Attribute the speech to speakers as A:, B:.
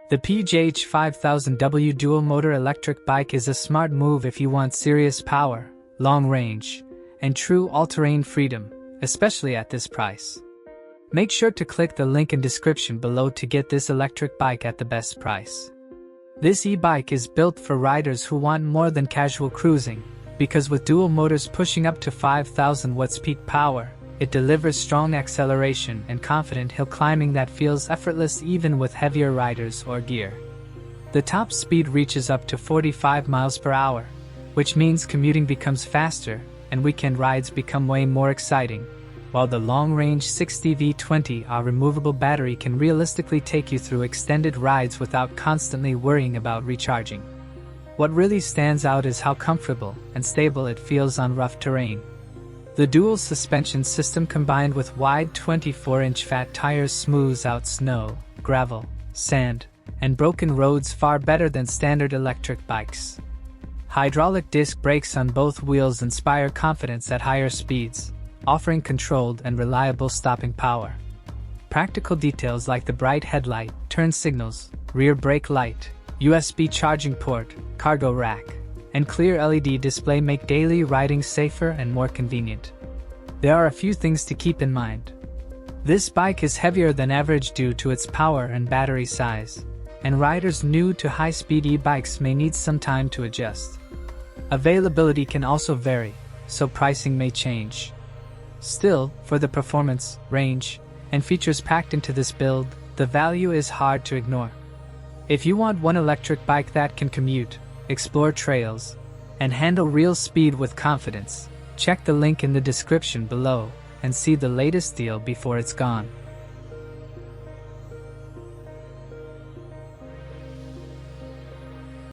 A: The PUJH 5000W dual-motor electric bike is a smart move if you want serious power, long range, and true all-terrain freedom, especially at this price. Make sure to click the link in description below to get this electric bike at the best price. This e-bike is built for riders who want more than casual cruising, because with dual motors pushing up to 5000 watts peak power, it delivers strong acceleration and confident hill climbing that feels effortless even with heavier riders or gear. The top speed reaches up to 45 miles per hour, which means commuting becomes faster and weekend rides become way more exciting, while the long-range 60V20 removable battery can realistically take you through extended rides without constantly worrying about recharging. What really stands out is how comfortable and stable it feels on rough terrain. The dual suspension system combined with wide 24-inch fat tires smooths out snow, gravel, sand, and broken roads far better than standard electric bikes. Hydraulic disc brakes on both wheels inspire confidence at higher speeds, offering controlled and reliable stopping power. Practical details like the bright headlight, turn signals, rear brake light, USB charging port, cargo rack, and clear LED display make daily riding safer and more convenient. There are a few things to keep in mind. This bike is heavier than average due to its power and battery size, and riders new to high-speed e-bikes may need some time to adjust. Availability can also vary, so pricing may change. Still, for the performance, range, and features packed into this build, the value is hard to ignore. If you want one electric bike that can commute, explore trails, and handle real speed with confidence, check the link in the description below and see the latest deal before it's gone.